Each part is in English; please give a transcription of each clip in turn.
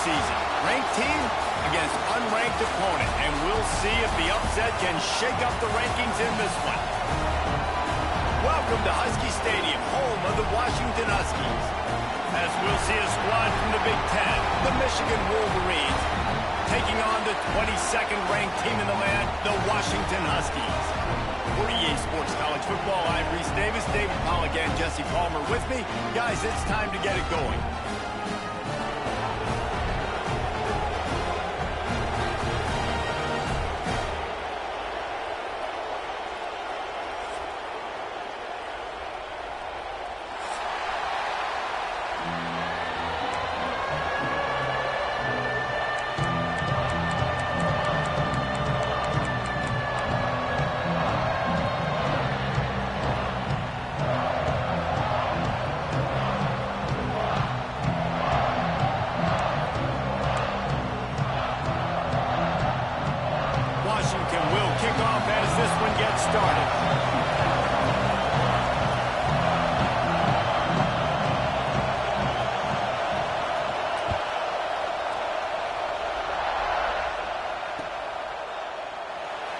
season. Ranked team against unranked opponent, and we'll see if the upset can shake up the rankings in this one. Welcome to Husky Stadium, home of the Washington Huskies. As we'll see a squad from the Big Ten, the Michigan Wolverines, taking on the 22nd ranked team in the land, the Washington Huskies. For EA Sports College Football, I'm Reese Davis, David Pollack, and Jesse Palmer with me. Guys, it's time to get it going.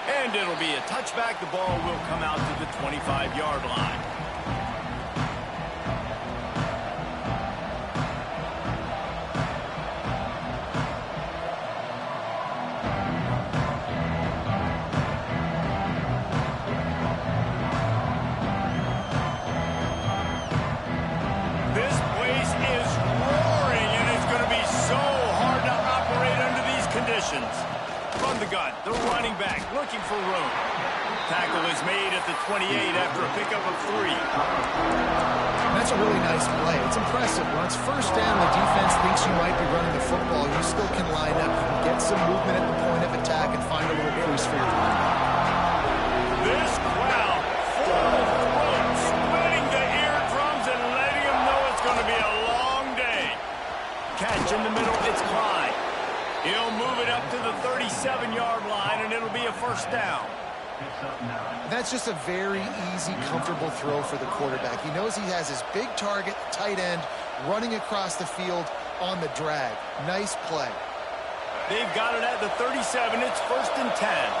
And it'll be a touchback. The ball will come out to the 25-yard line. This place is roaring, and it's going to be so hard to operate under these conditions. From the gun, the running back looking for room. Tackle is made at the 28 after a pickup of 3. That's a really nice play. It's impressive. When it's first down, the defense thinks you might be running the football. You still can line up, get some movement at the point of attack, and find a little crease for your line. This crowd full of throat, splitting the eardrums and letting them know it's going to be a long day. Catch in the middle, it's Klein. He'll move it up to the 37-yard line, and it'll be a first down. That's just a very easy, comfortable throw for the quarterback. He knows he has his big target, tight end, running across the field on the drag. Nice play. They've got it at the 37. It's 1st and 10.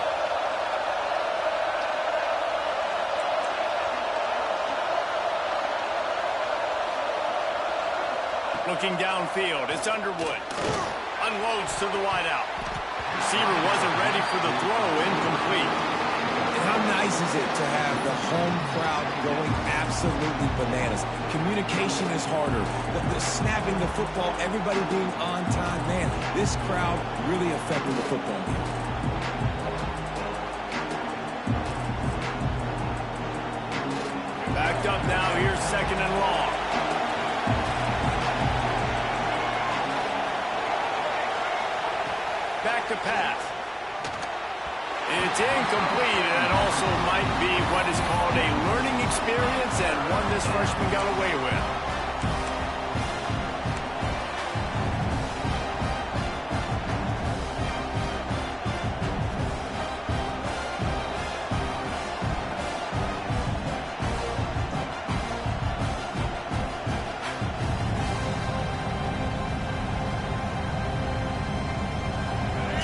Looking downfield, it's Underwood. Unloads to the wideout. Receiver wasn't ready for the throw, incomplete. And how nice is it to have the home crowd going absolutely bananas? Communication is harder. The snapping the football, everybody being on time. Man, this crowd really affecting the football game. Backed up now, here's 2nd and long. Back to pass. It's incomplete, and that also might be what is called a learning experience, and one this freshman got away with.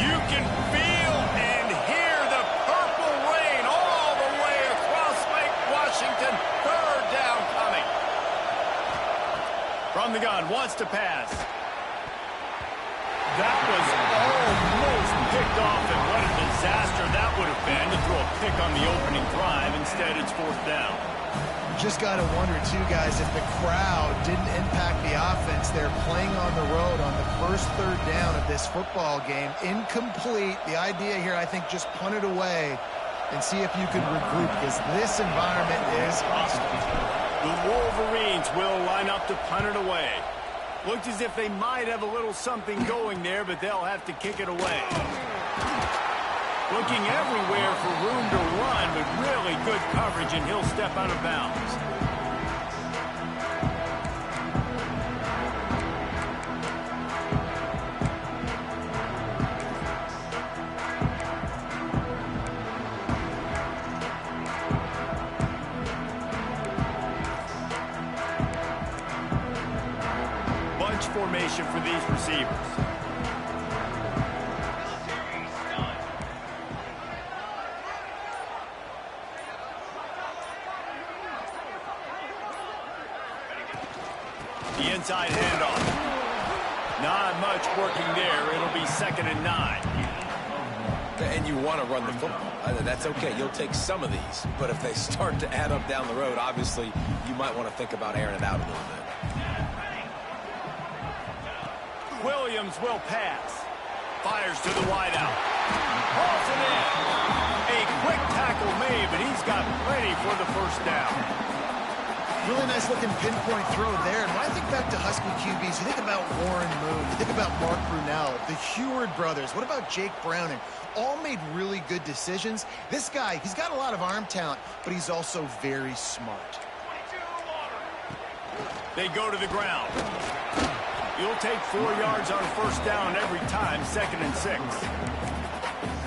You can feel and hear the purple rain all the way across Lake Washington. 3rd down coming. From the gun, wants to pass. That was almost picked off, and what a disaster that would have been to throw a pick on the opening drive. Instead, it's 4th down. Just got to wonder, too, guys, if the crowd didn't impact the offense. They're playing on the road on the first 3rd down of this football game. Incomplete. The idea here, I think, just punt it away and see if you can regroup, because this environment is hostile. The Wolverines will line up to punt it away. Looked as if they might have a little something going there, but they'll have to kick it away. Looking everywhere for room to run, but really good coverage, and he'll step out of bounds. Bunch formation for these receivers. The inside handoff. Not much working there. It'll be 2nd and 9. And you want to run the football. That's okay. You'll take some of these. But if they start to add up down the road, obviously, you might want to think about airing it out a little bit. Williams will pass. Fires to the wideout. Hauls it in. A quick tackle made, but he's got plenty for the first down. Really nice looking pinpoint throw there. And when I think back to Husky QBs, you think about Warren Moon, you think about Mark Brunell, the Heward brothers. What about Jake Browning? All made really good decisions. This guy, he's got a lot of arm talent, but he's also very smart. They go to the ground. You'll take 4 yards on 1st down every time, 2nd and 6.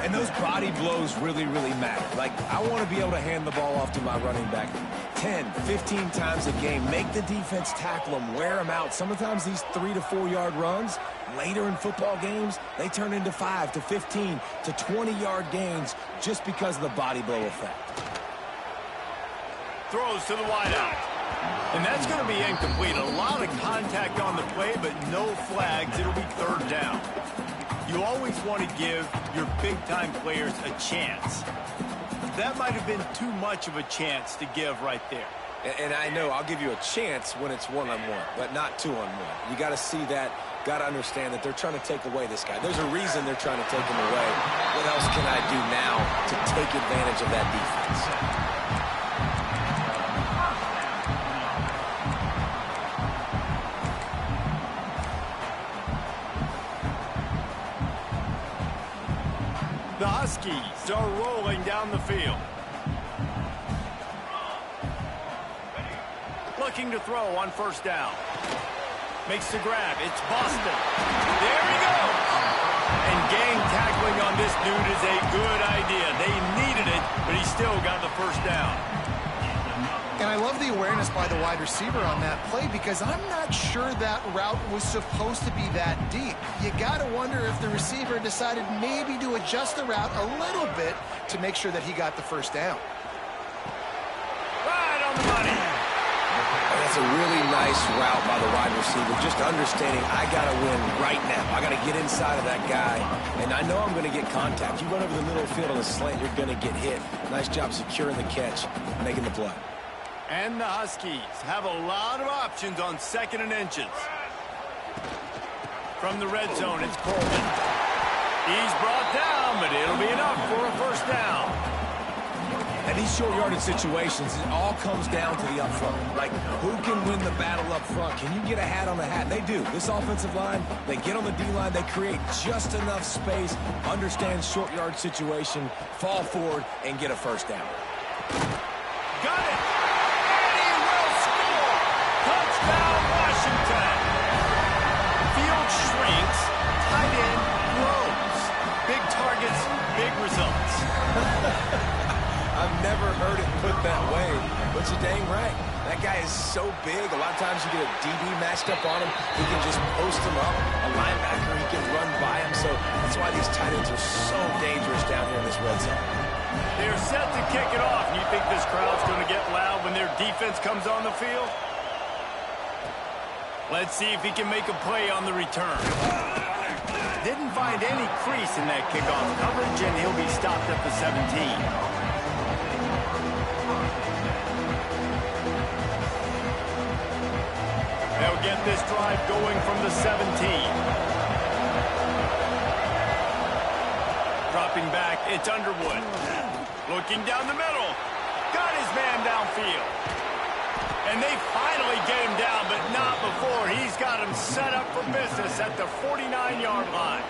And those body blows really, really matter. Like, I want to be able to hand the ball off to my running back 10, 15 times a game. Make the defense tackle them, wear them out. Sometimes these 3 to 4 yard runs, later in football games, they turn into 5 to 15 to 20 yard gains just because of the body blow effect. Throws to the wideout. And that's going to be incomplete. A lot of contact on the play, but no flags. It'll be 3rd down. You always want to give your big-time players a chance. That might have been too much of a chance to give right there. And I know I'll give you a chance when it's one-on-one, but not two-on-one. You got to see that, got to understand that they're trying to take away this guy. There's a reason they're trying to take him away. What else can I do now to take advantage of that defense? The Huskies are rolling down the field. Looking to throw on 1st down. Makes the grab. It's Boston. There he goes. And gang tackling on this dude is a good idea. They needed it, but he still got the 1st down. And I love the awareness by the wide receiver on that play because I'm not sure that route was supposed to be that deep. You got to wonder if the receiver decided maybe to adjust the route a little bit to make sure that he got the 1st down. Right on the money. That's a really nice route by the wide receiver, just understanding I got to win right now. I got to get inside of that guy, and I know I'm going to get contact. You run over the middle of the field on a slant, you're going to get hit. Nice job securing the catch, making the play. And the Huskies have a lot of options on 2nd and inches. From the red zone, it's Coleman. He's brought down, but it'll be enough for a 1st down. And these short yardage situations, it all comes down to the up front. Like, who can win the battle up front? Can you get a hat on the hat? They do. This offensive line, they get on the D-line, they create just enough space, understand short yard situation, fall forward, and get a 1st down. Got it! And he will score! Touchdown, Washington! Field shrinks, tight end grows. Big targets, big results. I've never heard it put that way, but you're dang right. That guy is so big. A lot of times you get a DB matched up on him. He can just post him up. A linebacker, he can run by him. So that's why these tight ends are so dangerous down here in this red zone. They're set to kick it off. You think this crowd's going to get loud when their defense comes on the field? Let's see if he can make a play on the return. Didn't find any crease in that kickoff coverage, and he'll be stopped at the 17. They'll get this drive going from the 17. Dropping back, it's Underwood. Looking down the middle. Got his man downfield. And they finally get him down, but not before. He's got him set up for business at the 49-yard line.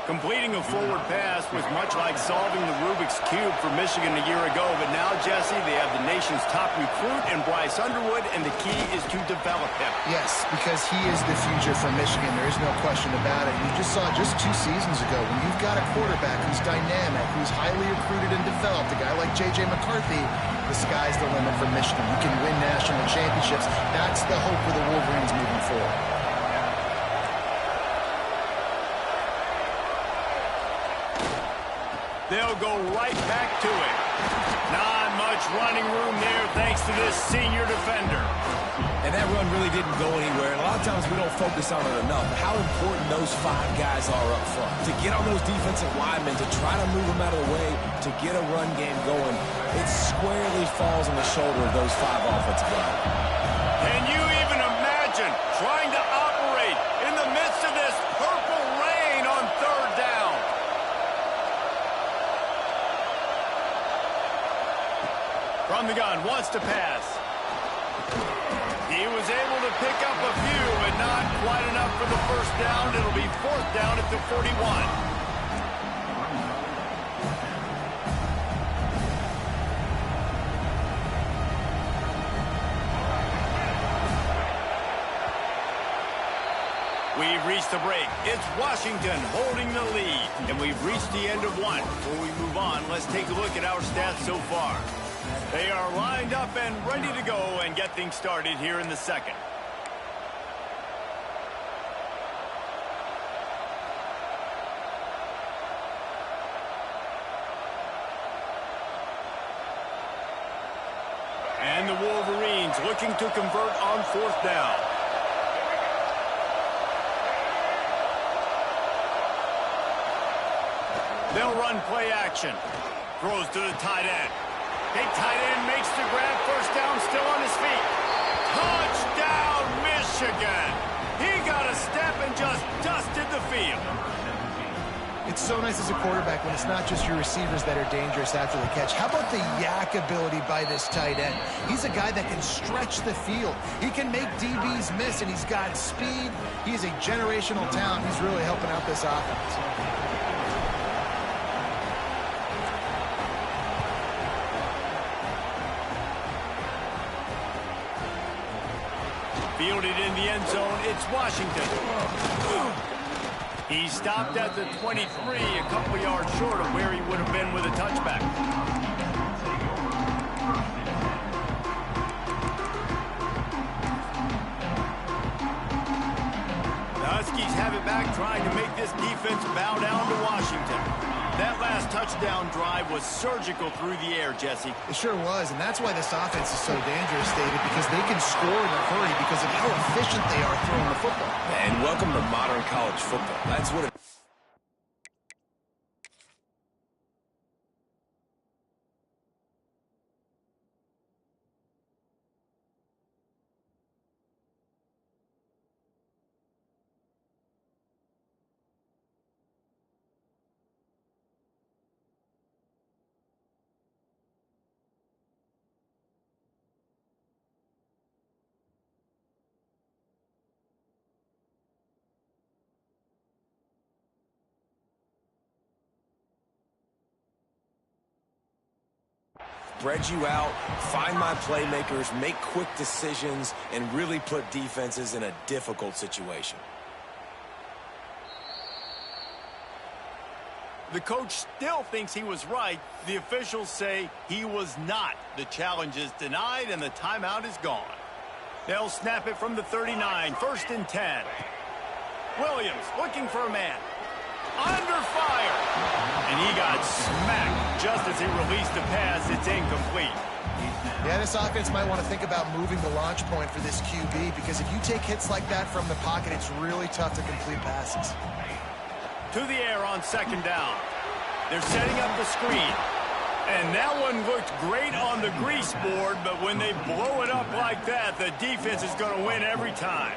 Completing a forward pass was much like solving the Rubik's Cube for Michigan a year ago, but now, Jesse, they have the nation's top recruit in Bryce Underwood, and the key is to develop him. Yes, because he is the future for Michigan. There is no question about it. You just saw just 2 seasons ago when you've got a quarterback who's dynamic, who's highly recruited and developed, a guy like J.J. McCarthy, the sky's the limit for Michigan. You can win national championships. That's the hope for the Wolverines moving forward. They'll go right back to it. Not much running room there thanks to this senior defender. And that run really didn't go anywhere. A lot of times we don't focus on it enough. How important those 5 guys are up front. To get on those defensive linemen, to try to move them out of the way, to get a run game going, it squarely falls on the shoulder of those 5 offensive linemen. Can you even imagine trying to operate in the midst of this purple rain on 3rd down? From the gun, wants to pass. He was able to pick up a few, but not quite enough for the 1st down. It'll be 4th down at the 41. We've reached the break. It's Washington holding the lead, and we've reached the end of 1. Before we move on, let's take a look at our stats so far. They are lined up and ready to go and get things started here in the 2nd. And the Wolverines looking to convert on 4th down. They'll run play action. Throws to the tight end. Big tight end makes the grab. 1st down, still on his feet. Touchdown, Michigan. He got a step and just dusted the field. It's so nice as a quarterback when it's not just your receivers that are dangerous after the catch. How about the yak ability by this tight end? He's a guy that can stretch the field. He can make DBs miss, and he's got speed. He's a generational talent. He's really helping out this offense. Fielded in the end zone, it's Washington. He stopped at the 23, a couple yards short of where he would have been with a touchback. The Huskies have it back, trying to make this defense bow down to Washington. That last touchdown drive was surgical through the air, Jesse. It sure was, and that's why this offense is so dangerous, David, because they can score in a hurry because of how efficient they are throwing the football. And welcome to modern college football. That's what it spread you out, find my playmakers, make quick decisions, and really put defenses in a difficult situation. The coach still thinks he was right. The officials say he was not. The challenge is denied, and the timeout is gone. They'll snap it from the 39, 1st and 10. Williams looking for a man. Under fire. And he got smacked just as he released the pass. It's incomplete. Yeah, this offense might want to think about moving the launch point for this QB, because if you take hits like that from the pocket, it's really tough to complete passes. To the air on 2nd down. They're setting up the screen. And that one looked great on the grease board, but when they blow it up like that, the defense is going to win every time.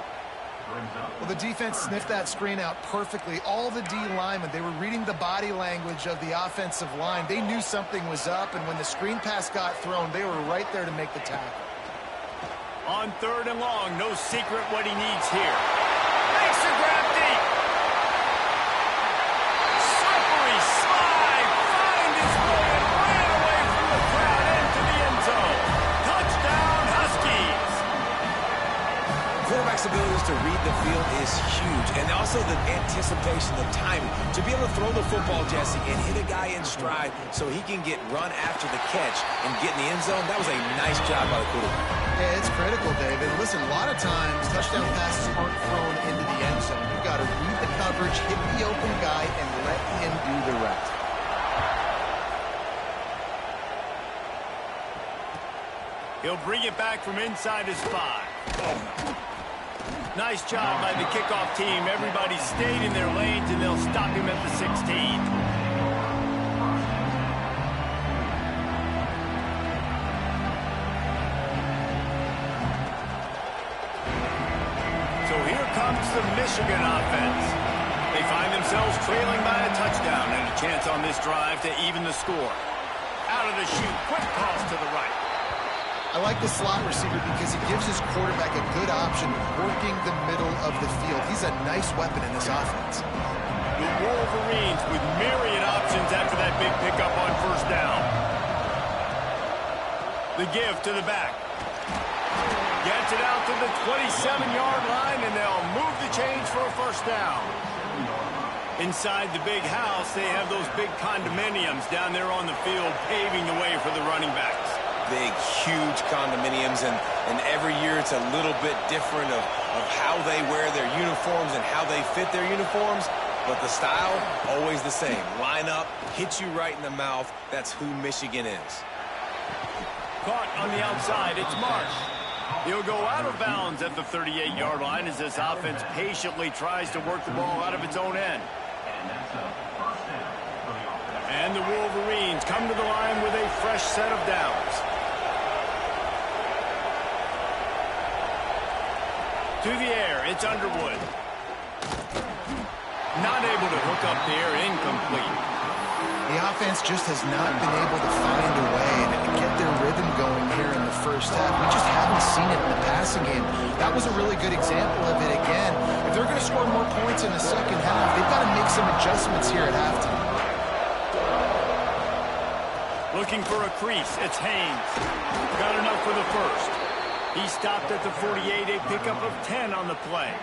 Well, the defense sniffed that screen out perfectly. All the D linemen, they were reading the body language of the offensive line. They knew something was up, and when the screen pass got thrown, they were right there to make the tackle. On 3rd and long, no secret what he needs here. Makes the grab deep. Slippery slide, find his way and ran away from the crowd into the end zone. Touchdown, Huskies. Quarterback's ability to read the field is huge, and also the anticipation, the timing. To be able to throw the football, Jesse, and hit a guy in stride so he can get run after the catch and get in the end zone, that was a nice job by the quarterback. Yeah, it's critical, David. Listen, a lot of times touchdown passes aren't thrown into the end zone. You've got to read the coverage, hit the open guy, and let him do the rest. He'll bring it back from inside his 5. Nice job by the kickoff team. Everybody stayed in their lanes, and they'll stop him at the 16. So here comes the Michigan offense. They find themselves trailing by a touchdown and a chance on this drive to even the score. Out of the chute, quick toss to the right. I like the slot receiver because he gives his quarterback a good option working the middle of the field. He's a nice weapon in this offense. The Wolverines with myriad options after that big pickup on first down. The give to the back. Gets it out to the 27-yard line, and they'll move the chains for a first down. Inside the big house, they have those big condominiums down there on the field paving the way for the running backs. Big, huge condominiums, and every year it's a little bit different of how they wear their uniforms and how they fit their uniforms, but the style, always the same. Line up, hit you right in the mouth. That's who Michigan is. Caught on the outside, it's Marsh. He'll go out of bounds at the 38-yard line as this offense patiently tries to work the ball out of its own end. And the Wolverines come to the line with a fresh set of downs. To the air, it's Underwood. Not able to hook up there, incomplete. The offense just has not been able to find a way to get their rhythm going here in the first half. We just haven't seen it in the passing game. That was a really good example of it again. If they're going to score more points in the second half, they've got to make some adjustments here at halftime. Looking for a crease, it's Haynes. Got enough for the first. He stopped at the 48, a pickup of 10 on the play.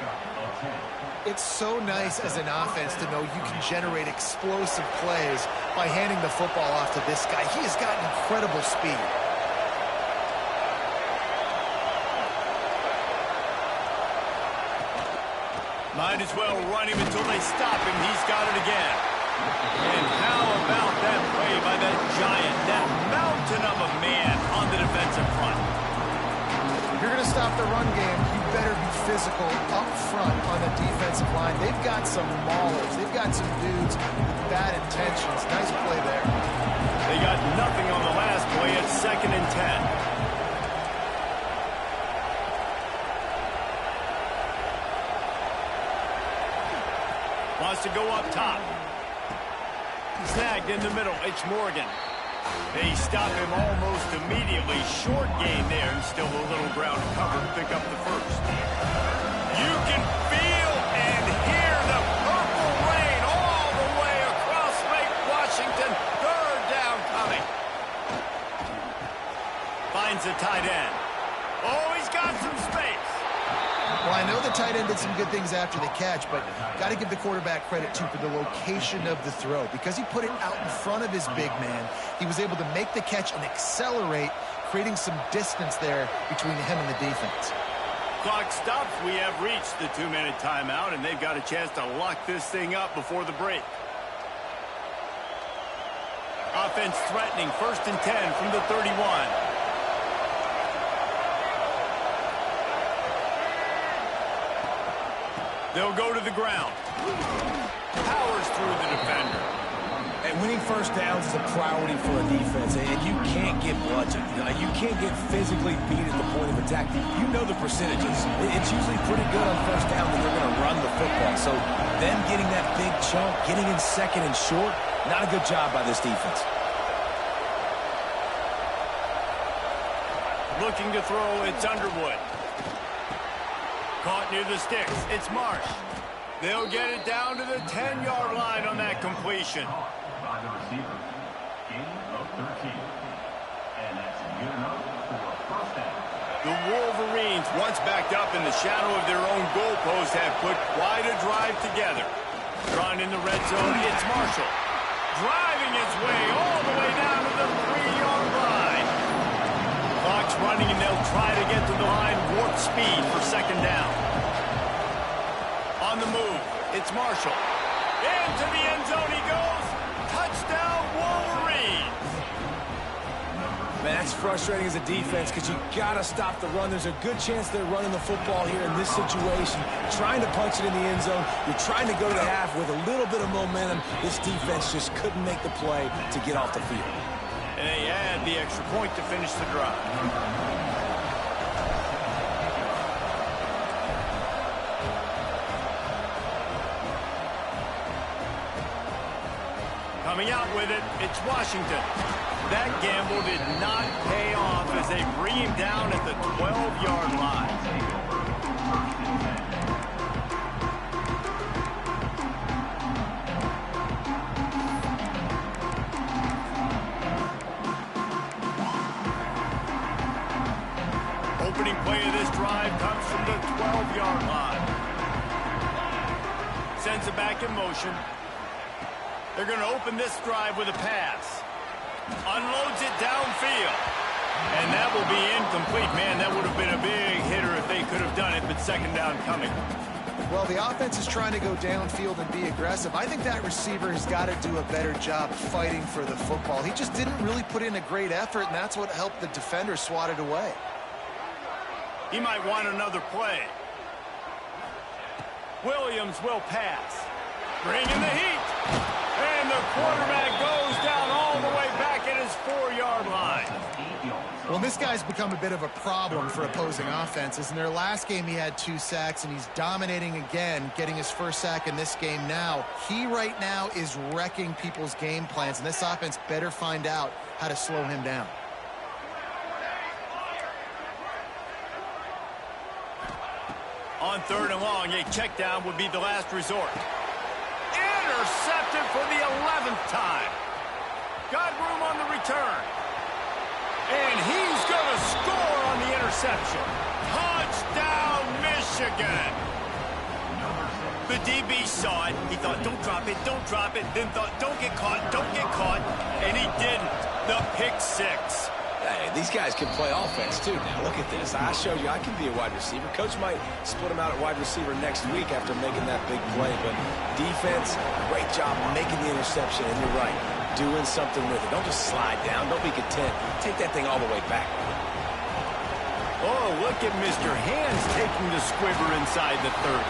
It's so nice as an offense to know you can generate explosive plays by handing the football off to this guy. He has got incredible speed. Might as well run him until they stop him. He's got it again. And how about that play by that giant, that mountain of a man on the defensive front? If you're going to stop the run game, you better be physical up front on the defensive line. They've got some maulers. They've got some dudes with bad intentions. Nice play there. They got nothing on the last play at 2nd and 10. Wants to go up top. Snagged in the middle. It's Morgan. They stop him almost immediately. Short gain there, and still a little ground cover to pick up the first. You can feel and hear the purple rain all the way across Lake Washington. 3rd down coming. Finds the tight end. Oh, he's got some space. Well, I know the tight end did some good things after the catch, but got to give the quarterback credit, too, for the location of the throw. Because he put it out in front of his big man, he was able to make the catch and accelerate, creating some distance there between him and the defense. Clock stops. We have reached the 2-minute timeout, and they've got a chance to lock this thing up before the break. Offense threatening, 1st and 10 from the 31. They'll go to the ground. Powers through the defender. And winning first downs is a priority for a defense, and you can't get bludgeoned. You can't get physically beat at the point of attack. You know the percentages. It's usually pretty good on first down that they're going to run the football. So them getting that big chunk, getting in 2nd and short, not a good job by this defense. Looking to throw, it's Underwood. Caught near the sticks. It's Marsh. They'll get it down to the 10-yard line on that completion. The Wolverines, once backed up in the shadow of their own goalpost, have put quite a drive together. Drawn in the red zone, it's Marshall. Driving his way all the way down to the 3-yard line. Clock's running, and they'll try to get to the line warp speed for 2nd down. On the move, it's Marshall. Into the end zone he goes. Touchdown, Wolverines. Man, that's frustrating as a defense because you got to stop the run. There's a good chance they're running the football here in this situation, trying to punch it in the end zone. You're trying to go to the half with a little bit of momentum. This defense just couldn't make the play to get off the field. And they add the extra point to finish the drive. Coming out with it, it's Washington. That gamble did not pay off as they bring him down at the 12-yard line. Opening play of this drive comes from the 12-yard line. Sends it back in motion. They're going to open this drive with a pass. Unloads it downfield. And that will be incomplete. Man, that would have been a big hitter if they could have done it, but second down coming. Well, the offense is trying to go downfield and be aggressive. I think that receiver has got to do a better job fighting for the football. He just didn't really put in a great effort, and that's what helped the defender swat it away. He might want another play. Williams will pass. Bringing the heat. And the quarterback goes down all the way back at his 4-yard line. Well, this guy's become a bit of a problem for opposing offenses. In their last game, he had 2 sacks, and he's dominating again, getting his first sack in this game now. He right now is wrecking people's game plans, and this offense better find out how to slow him down. On 3rd and long, a check down would be the last resort. Intercepted for the 11th time. Got room on the return. And he's going to score on the interception. Touchdown, Michigan. The DB saw it. He thought, don't drop it, don't drop it. Then thought, don't get caught, don't get caught. And he didn't. The pick 6. Hey, these guys can play offense, too. Now, look at this. I showed you I can be a wide receiver. Coach might split him out at wide receiver next week after making that big play. But defense, great job making the interception. And you're right, doing something with it. Don't just slide down. Don't be content. Take that thing all the way back. Oh, look at Mr. Hands taking the squibber inside the 30.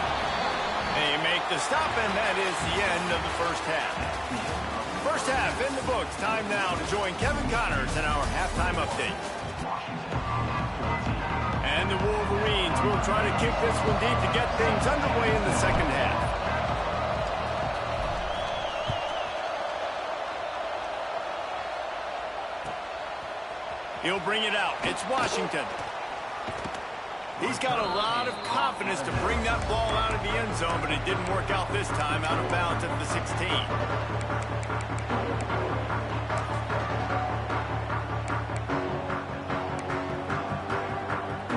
They make the stop, and that is the end of the first half. First half in the books. Time now to join Kevin Connors in our halftime update. And the Wolverines will try to kick this one deep to get things underway in the second half. He'll bring it out. It's Washington. He's got a lot of confidence to bring that ball out of the end zone, but it didn't work out this time, out of bounds at the 16.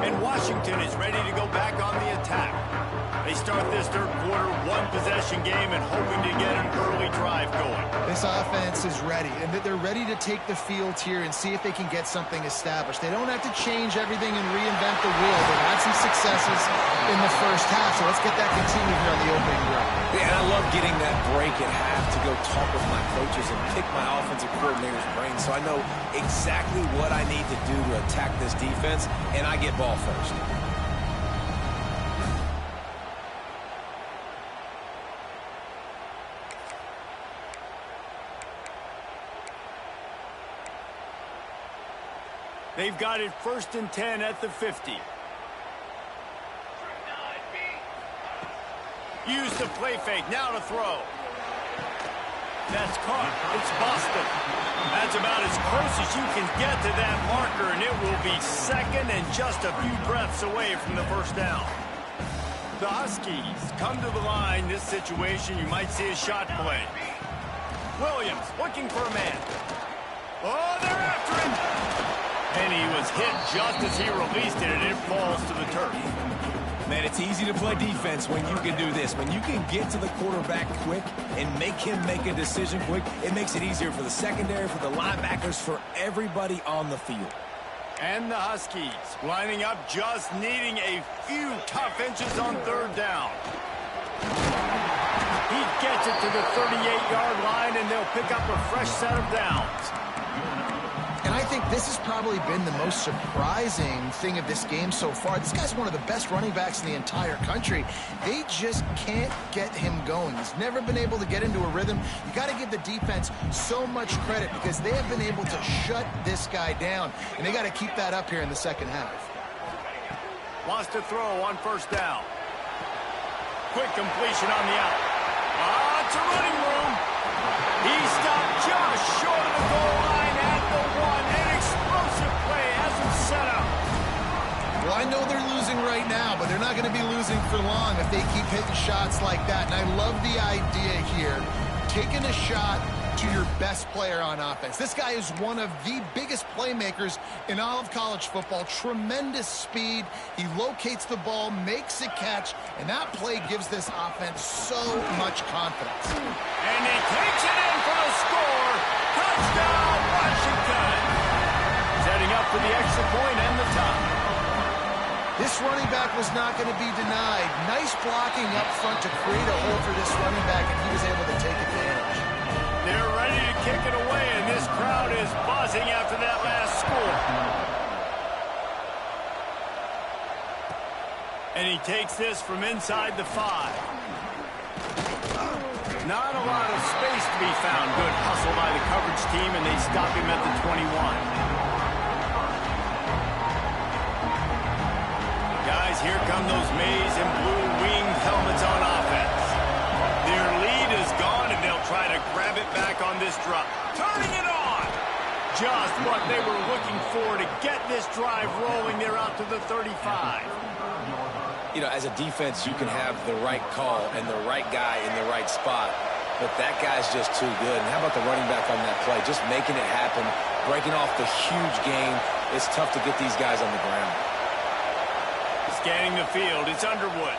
And Washington is ready to go back on the attack. They start this third quarter one-possession game and hoping to get an early drive going. This offense is ready, and they're ready to take the field here and see if they can get something established. They don't have to change everything and reinvent the wheel. They've had some successes in the first half, so let's get that continued here on the opening drive. Yeah, and I love getting that break at half to go talk with my coaches and pick my offensive coordinator's brain so I know exactly what I need to do to attack this defense, and I get ball first. They've got it 1st and 10 at the 50. Use the play fake. Now to throw. That's caught. It's Boston. That's about as close as you can get to that marker, and it will be second and just a few breaths away from the first down. The Huskies come to the line. This situation, you might see a shot play. Williams looking for a man. Oh, they're after him. And he was hit just as he released it, and it falls to the turf. Man, it's easy to play defense when you can do this. When you can get to the quarterback quick and make him make a decision quick, it makes it easier for the secondary, for the linebackers, for everybody on the field. And the Huskies lining up, just needing a few tough inches on 3rd down. He gets it to the 38-yard line, and they'll pick up a fresh set of downs. And I think this has probably been the most surprising thing of this game so far. This guy's one of the best running backs in the entire country. They just can't get him going. He's never been able to get into a rhythm. You got to give the defense so much credit because they have been able to shut this guy down, and they got to keep that up here in the second half. Wants to throw on first down. Quick completion on the out. It's a running room. He stopped just short of the goal line at the one. An explosive play has him set up. Well, I know they're losing right now, but they're not going to be losing for long if they keep hitting shots like that. And I love the idea here, taking a shot to your best player on offense. This guy is one of the biggest playmakers in all of college football. Tremendous speed. He locates the ball, makes a catch, and that play gives this offense so much confidence. And he takes it in for the score. Touchdown, Washington. Setting up for the extra point and the tie. This running back was not going to be denied. Nice blocking up front to create a hole for this running back, and he was able to take advantage. They're ready to kick it away, and this crowd is buzzing after that last score. And he takes this from inside the 5. Not a lot of space to be found. Good hustle by the coverage team, and they stop him at the 21. Guys, here come those maize and blue winged helmets on offense. Their lead is gone, and they'll try to grab it back on this drop. Turning it on! Just what they were looking for to get this drive rolling. They're out to the 35. You know, as a defense, you can have the right call and the right guy in the right spot, but that guy's just too good. And how about the running back on that play? Just making it happen, breaking off the huge gain. It's tough to get these guys on the ground. Scanning the field, it's Underwood.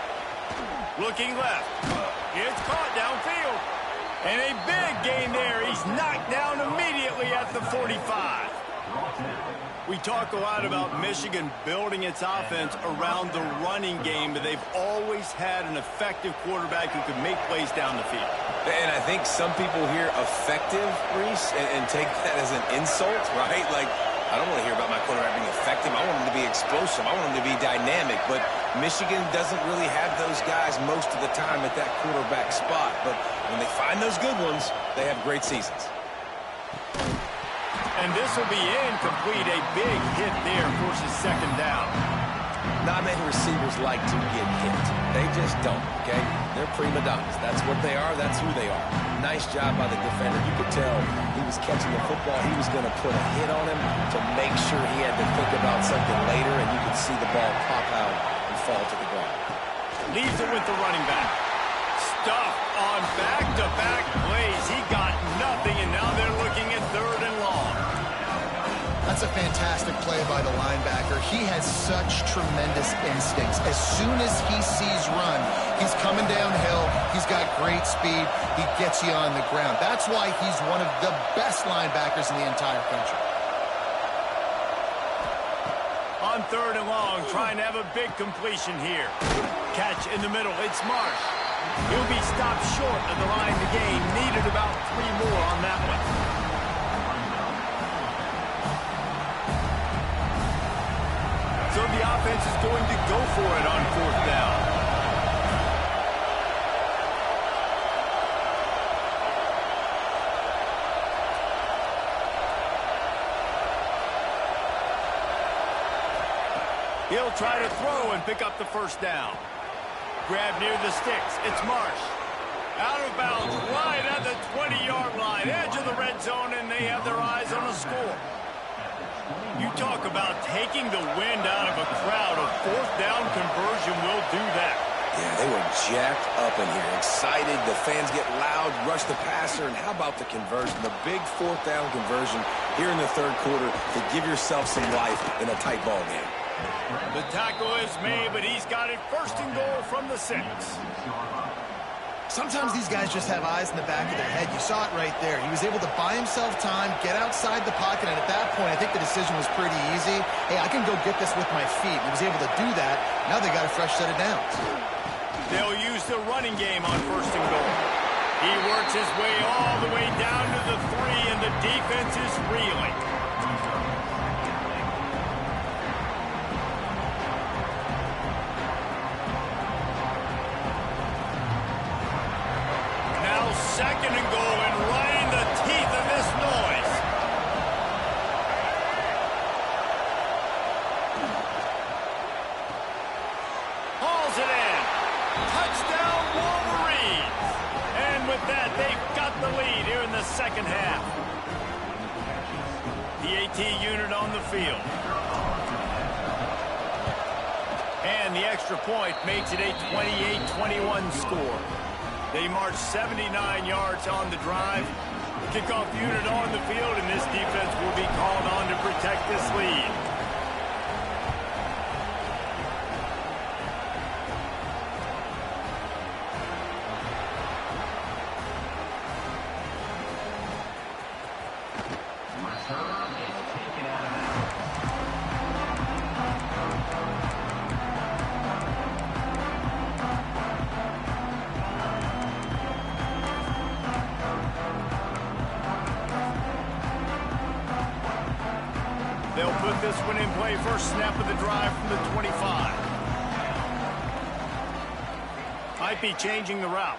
Looking left. It's caught downfield. And a big gain there. He's knocked down immediately at the 45. We talk a lot about Michigan building its offense around the running game, but they've always had an effective quarterback who can make plays down the field. And I think some people hear effective, Reese, and take that as an insult, right? Like, I don't want to hear about my quarterback being effective. I want him to be explosive. I want him to be dynamic. But Michigan doesn't really have those guys most of the time at that quarterback spot. But when they find those good ones, they have great seasons. And this will be incomplete. A big hit there forces second down. Not many receivers like to get hit. They just don't, okay? They're prima donnas. That's what they are. That's who they are. Nice job by the defender. You could tell he was catching the football. He was going to put a hit on him to make sure he had to think about something later, and you could see the ball pop out and fall to the ground. Leaves it with the running back. Stuffed on back-to-back plays. He got nothing, and now they're looking at third and long. That's a fantastic play by the linebacker. He has such tremendous instincts. As soon as he sees run, he's coming downhill. He's got great speed. He gets you on the ground. That's why he's one of the best linebackers in the entire country. On third and long, trying to have a big completion here. Catch in the middle. It's Marsh. He'll be stopped short of the line to gain. Needed about 3 more on that one. So the offense is going to go for it on fourth down. He'll try to throw and pick up the first down. Grab near the sticks. It's Marsh. Out of bounds, right at the 20-yard line. Edge of the red zone, and they have their eyes on a score. You talk about taking the wind out of a crowd. A fourth down conversion will do that. Yeah, they were jacked up in here, excited. The fans get loud, rush the passer, and how about the conversion? The big fourth down conversion here in the third quarter to give yourself some life in a tight ball game. The tackle is made, but he's got it first and goal from the 6. Sometimes these guys just have eyes in the back of their head. You saw it right there. He was able to buy himself time, get outside the pocket, and at that point, I think the decision was pretty easy. Hey, I can go get this with my feet. He was able to do that. Now they got a fresh set of downs. They'll use the running game on first and goal. He works his way all the way down to the 3, and the defense is reeling. Wolverines. And with that, they've got the lead here in the second half. The AT unit on the field. And the extra point makes it a 28-21 score. They march 79 yards on the drive. Kickoff unit on the field, and this defense will be called on to protect this lead. They'll put this one in play. First snap of the drive from the 25. Might be changing the route.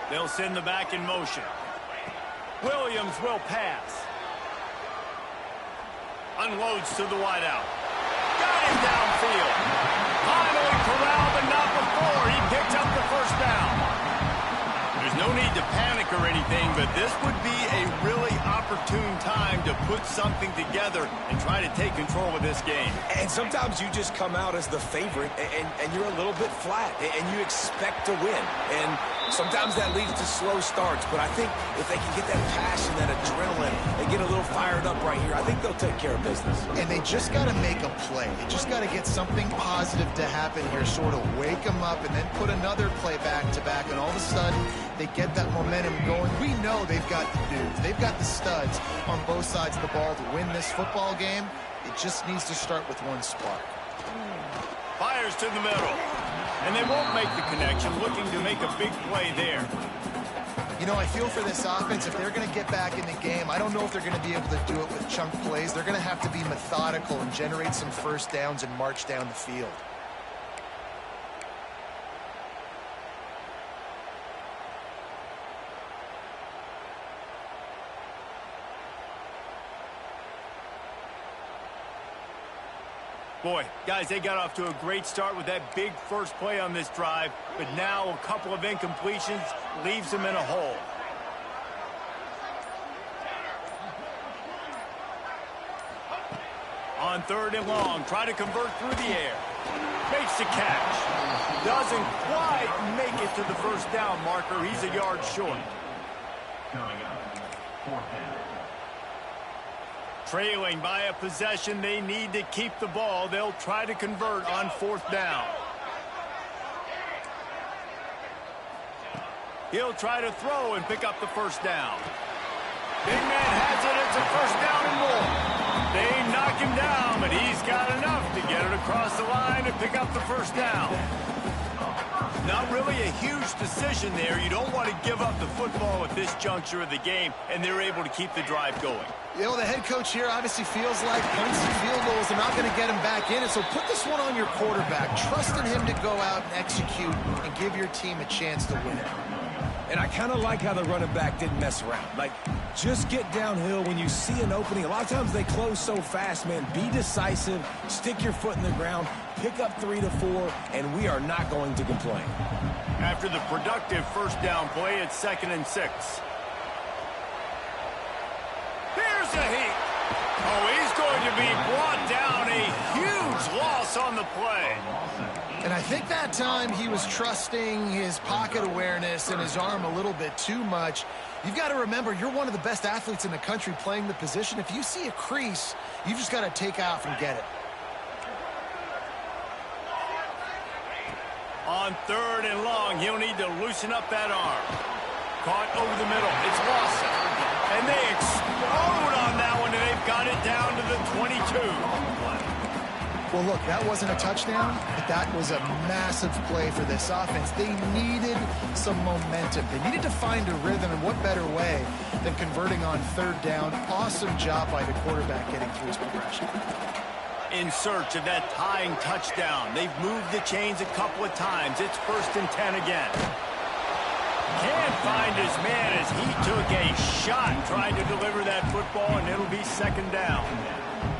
They'll send the back in motion. Williams will pass. Unloads to the wideout. Got him downfield. Finally corralled, but not before. He picks up the first down. There's no need to panic or anything, but this would be a really opportune time to put something together and try to take control of this game. And sometimes you just come out as the favorite, and you're a little bit flat, and you expect to win. And sometimes that leads to slow starts, but I think if they can get that passion, that adrenaline, and get a little fired up right here, I think they'll take care of business. And they just got to make a play. They just got to get something positive to happen here, sort of wake them up, and then put another play back-to-back, and all of a sudden they get that momentum going. We know they've got the dudes. They've got the studs on both sides of the ball to win this football game. It just needs to start with one spark. Fires to the middle. And they won't make the connection, looking to make a big play there. You know, I feel for this offense, if they're going to get back in the game, I don't know if they're going to be able to do it with chunk plays. They're going to have to be methodical and generate some first downs and march down the field. Boy, guys, they got off to a great start with that big first play on this drive, but now a couple of incompletions leaves them in a hole. On third and long, try to convert through the air. Makes the catch. Doesn't quite make it to the first down marker. He's a yard short. Coming up, fourth down. Trailing by a possession, they need to keep the ball. They'll try to convert on fourth down. He'll try to throw and pick up the first down. Big man has it. It's a first down and more. They knock him down, but he's got enough to get it across the line and pick up the first down. Not really a huge decision there. You don't want to give up the football at this juncture of the game, and they're able to keep the drive going. You know, the head coach here obviously feels like punts and field goals are not going to get him back in it, so put this one on your quarterback. Trust in him to go out and execute and give your team a chance to win it. And I kind of like how the running back didn't mess around. Like, just get downhill when you see an opening. A lot of times they close so fast, man. Be decisive, stick your foot in the ground, pick up 3 to 4, and we are not going to complain. After the productive first down play, it's 2nd and 6. Here's a heat. Oh, he's going to be brought down. A huge loss on the play. And I think that time he was trusting his pocket awareness and his arm a little bit too much. You've got to remember, you're one of the best athletes in the country playing the position. If you see a crease, you've just got to take off and get it. On third and long, he'll need to loosen up that arm. Caught over the middle. It's Lawson. And they explode on that one, and they've got it down to the 22. Well, look, that wasn't a touchdown, but that was a massive play for this offense. They needed some momentum. They needed to find a rhythm, and what better way than converting on third down. Awesome job by the quarterback getting through his progression. In search of that tying touchdown. They've moved the chains a couple of times. It's 1st and 10 again. Can't find his man as he took a shot trying to deliver that football, and it'll be 2nd down.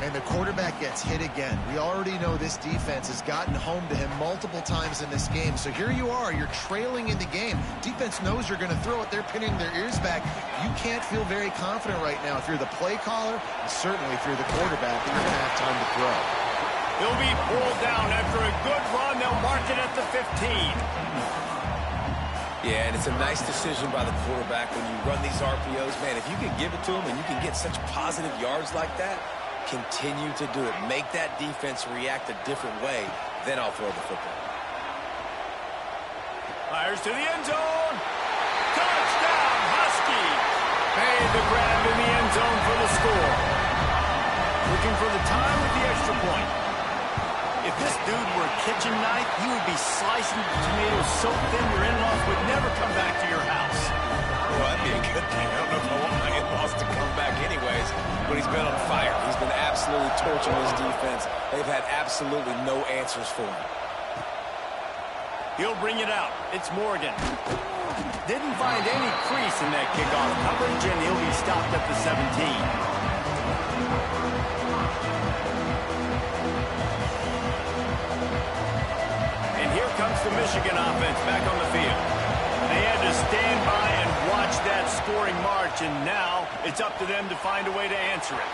And the quarterback gets hit again. We already know this defense has gotten home to him multiple times in this game. So here you are, you're trailing in the game. Defense knows you're going to throw it. They're pinning their ears back. You can't feel very confident right now if you're the play caller, and certainly if you're the quarterback, that you're going to have time to throw. He'll be pulled down after a good run. They'll mark it at the 15. Yeah, and it's a nice decision by the quarterback when you run these RPOs. Man, if you can give it to him and you can get such positive yards like that, continue to do it. Make that defense react a different way. Then I'll throw the football. Fires to the end zone. Touchdown, Husky. Made the grab in the end zone for the score. Looking for the time with the extra point. If this dude were a kitchen knife, he would be slicing tomatoes so thin your in-laws would never come back to your house. Well, that'd be a good thing. I don't know if I want my in-laws to come back anyways, but he's been on fire. He's been absolutely torching his defense. They've had absolutely no answers for him. He'll bring it out. It's Morgan. Didn't find any crease in that kickoff coverage, and he'll be stopped at the 17. Comes the Michigan offense back on the field. They had to stand by and watch that scoring march, and now it's up to them to find a way to answer it.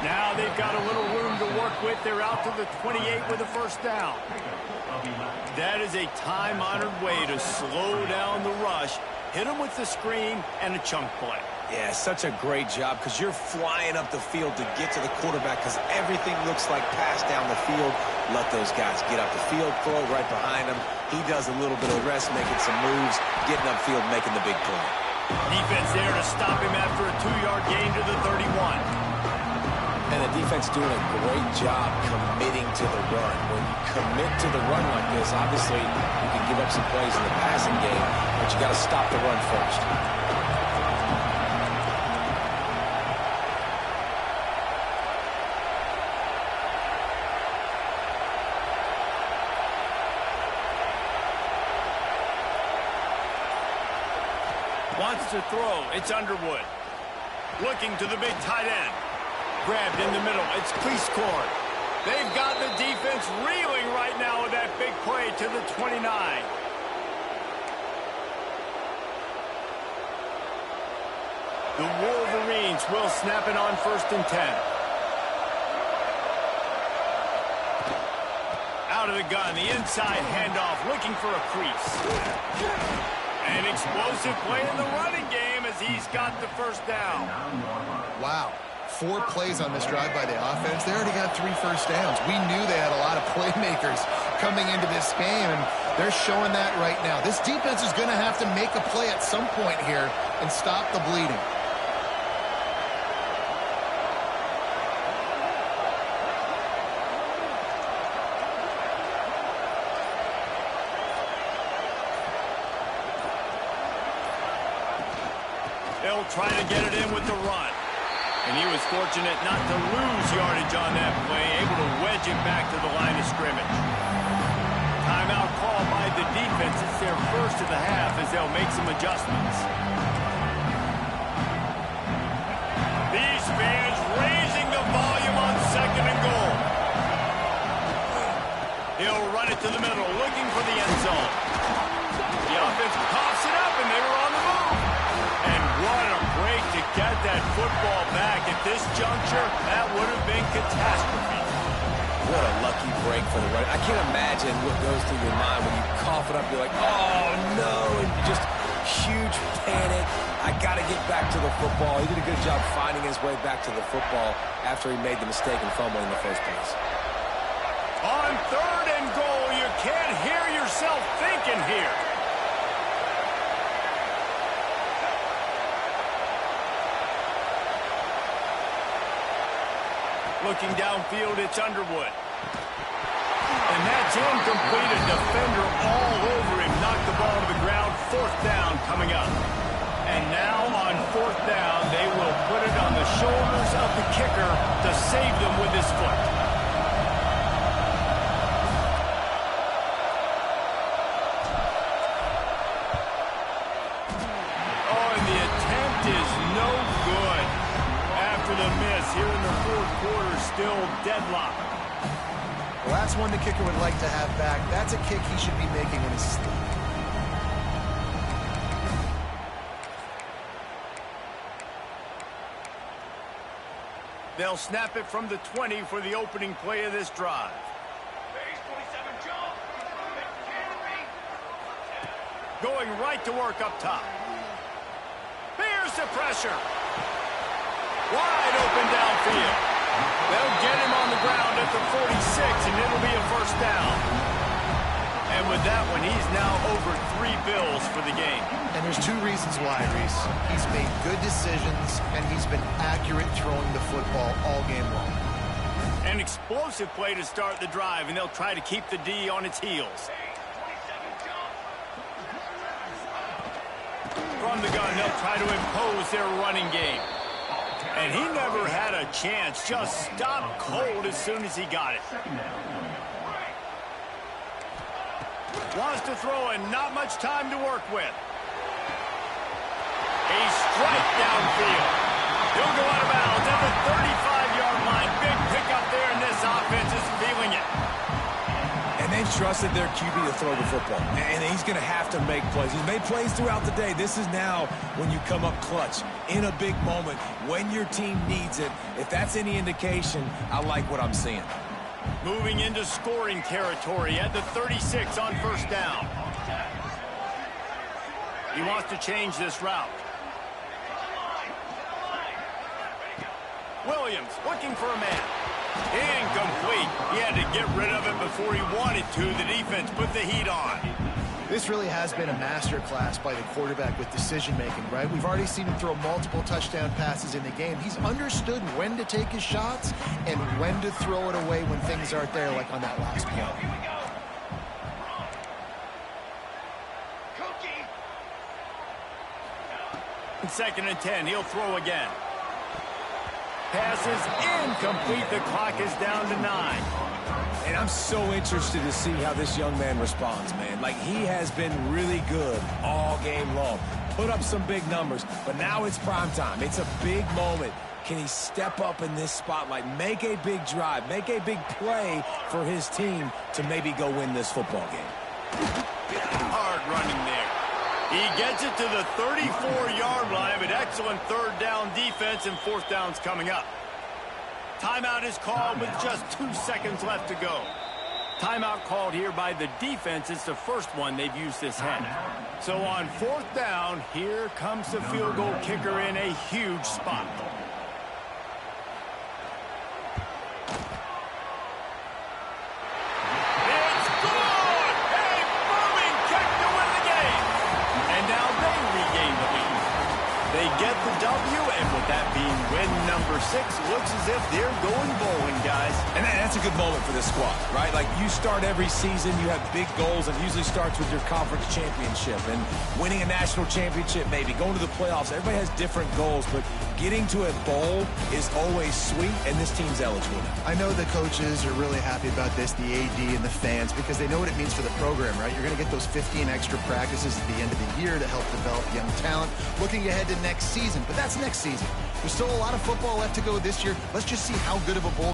Now they've got a little room to work with. They're out to the 28 with a first down. That is a time-honored way to slow down the rush, hit them with the screen, and a chunk play. Yeah, such a great job because you're flying up the field to get to the quarterback because everything looks like pass down the field. Let those guys get up the field, throw it right behind him. He does a little bit of rest, making some moves, getting upfield, making the big play. Defense there to stop him after a 2-yard gain to the 31. And the defense doing a great job committing to the run. When you commit to the run like this, obviously you can give up some plays in the passing game, but you got to stop the run first. Wants to throw. It's Underwood. Looking to the big tight end. Grabbed in the middle. It's Cleescourt. They've got the defense reeling right now with that big play to the 29. The Wolverines will snap it on 1st and 10. Out of the gun. The inside handoff. Looking for a crease. An explosive play in the running game as he's got the first down. Wow. 4 plays on this drive by the offense. They already got 3 first downs. We knew they had a lot of playmakers coming into this game, and they're showing that right now. This defense is going to have to make a play at some point here and stop the bleeding. They'll try to get it in with the run. And he was fortunate not to lose yardage on that play, able to wedge it back to the line of scrimmage. Timeout called by the defense. It's their first of the half as they'll make some adjustments. These fans raising the volume on 2nd and goal. He'll run it to the middle, looking for the end zone. The offense coughs it up, and they were on the move. And what a break to get that football back. At this juncture, that would have been catastrophe. What a lucky break for the runner. I can't imagine what goes through your mind when you cough it up. You're like, oh, no, and just huge panic. I got to get back to the football. He did a good job finding his way back to the football after he made the mistake and fumble in the first place. On 3rd and goal, you can't hear yourself thinking here. Looking downfield, it's Underwood. And that's incomplete. A defender all over him. Knocked the ball to the ground. 4th down coming up. And now on 4th down, they will put it on the shoulders of the kicker to save them with his foot. Oh, and the attempt is no good. still deadlocked. Well, that's one the kicker would like to have back. That's a kick he should be making in his sleep. They'll snap it from the 20 for the opening play of this drive. Going right to work up top. Here's the pressure. Wide open downfield. They'll get him on the ground at the 46, and it'll be a first down. And with that one, he's now over 3 bills for the game. And there's 2 reasons why, Reese. He's made good decisions, and he's been accurate throwing the football all game long. An explosive play to start the drive, and they'll try to keep the D on its heels. From the gun, they'll try to impose their running game. And he never had a chance. Just stopped cold as soon as he got it. Wants to throw and not much time to work with. A strike downfield. He'll go out of bounds at the 35-yard line. Big pickup there, and this offense is feeling it. And they've trusted their QB to throw the football. And he's going to have to make plays. He's made plays throughout the day. This is now when you come up clutch in a big moment when your team needs it. If that's any indication, I like what I'm seeing. Moving into scoring territory at the 36 on first down. He wants to change this route. Williams looking for a man. Incomplete. He had to get rid of it before he wanted to. The defense put the heat on. This really has been a master class by the quarterback with decision-making, right? We've already seen him throw multiple touchdown passes in the game. He's understood when to take his shots and when to throw it away when things aren't there, like on that last play. Second and 10. He'll throw again. Pass is incomplete. The clock is down to 9. And I'm so interested to see how this young man responds, man. Like, he has been really good all game long. Put up some big numbers, but now it's prime time. It's a big moment. Can he step up in this spotlight, make a big drive, make a big play for his team to maybe go win this football game? Hard running there. He gets it to the 34-yard line, but excellent third down defense, and fourth down's coming up. Timeout is called with just 2 seconds left to go. Timeout called here by the defense. It's the first one they've used this half. So on fourth down, here comes the field goal kicker in a huge spot. It's good! A booming kick to win the game. And now they regain the lead. They get the W, and with that being win number 6, looks as if they're going bowling, guys. And that's a good moment for this squad, right? Like, you start every season, you have big goals, and it usually starts with your conference championship and winning a national championship, maybe going to the playoffs. Everybody has different goals, but getting to a bowl is always sweet, and this team's eligible now. I know the coaches are really happy about this, the AD and the fans, because they know what it means for the program, right? You're going to get those 15 extra practices at the end of the year to help develop young talent, looking ahead to next season. But that's next season. There's still a lot of football left to go this year. Let's just see how good of a bowl